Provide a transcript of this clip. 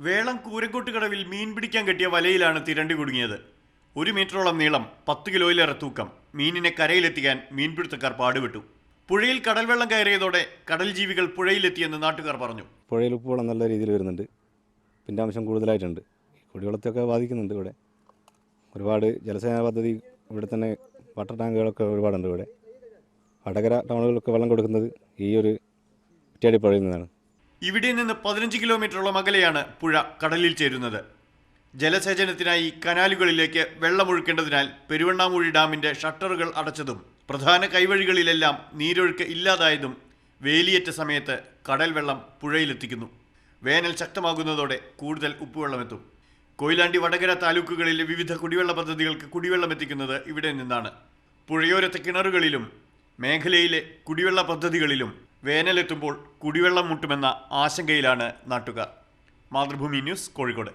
വേളം കൂരക്കോട്ടുകടവിൽ മീൻ പിടിക്കാൻ കെട്ടിയ വലയിലാണ് തിരണ്ടി കുടുങ്ങിയത്. 1 മീറ്ററോളം നീളം, 10 കിലോയിലേറെ തൂക്കം. മീനിനെ കരയിലെത്തിക്കാൻ മീൻപിടുത്തക്കാർ പാടുപെട്ടു. പുഴയിൽ കടൽവെള്ളം കയറിയതോടെ കടൽ ജീവികൾ പുഴയിലെത്തിയെന്ന് നാട്ടുകാർ പറഞ്ഞു. പുഴയിൽ ഉപ്പുവെള്ളം നല്ല രീതിയിൽ വരുന്നുണ്ട്, പിന്നെ അംശം കൂടുതലായിട്ടുണ്ട്. കുടിവെള്ളത്തെയൊക്കെ ബാധിക്കുന്നുണ്ട്. ഇവിടെ ഒരുപാട് ജലസേചന പദ്ധതി, ഇവിടെ തന്നെ വാട്ടർ ടാങ്കുകളൊക്കെ ഒരുപാടുണ്ട്. ഇവിടെ വടകര ടൗണുകളിലൊക്കെ വെള്ളം കൊടുക്കുന്നത് ഈ ഒരു കുറ്റ്യാടി പുഴയിൽ നിന്നാണ്. ഇവിടെ നിന്ന് 15 കിലോമീറ്ററോളം അകലെയാണ് പുഴ കടലിൽ ചേരുന്നത്. ജലസേചനത്തിനായി കനാലുകളിലേക്ക് വെള്ളമൊഴുക്കേണ്ടതിനാൽ പെരുവണ്ണാമൂഴി ഡാമിന്റെ ഷട്ടറുകൾ അടച്ചതും പ്രധാന കൈവഴികളിലെല്ലാം നീരൊഴുക്ക് ഇല്ലാതായതും വേലിയേറ്റ സമയത്ത് കടൽ വെള്ളം പുഴയിലെത്തിക്കുന്നു. വേനൽ ശക്തമാകുന്നതോടെ കൂടുതൽ ഉപ്പുവെള്ളമെത്തും. കൊയിലാണ്ടി, വടകര താലൂക്കുകളിലെ വിവിധ കുടിവെള്ള പദ്ധതികൾക്ക് കുടിവെള്ളം എത്തിക്കുന്നത് ഇവിടെ നിന്നാണ്. പുഴയോരത്തെ കിണറുകളിലും മേഖലയിലെ കുടിവെള്ള പദ്ധതികളിലും വേനലെത്തുമ്പോൾ കുടിവെള്ളം മുട്ടുമെന്ന ആശങ്കയിലാണ് നാട്ടുകാർ. മാതൃഭൂമി ന്യൂസ്, കോഴിക്കോട്.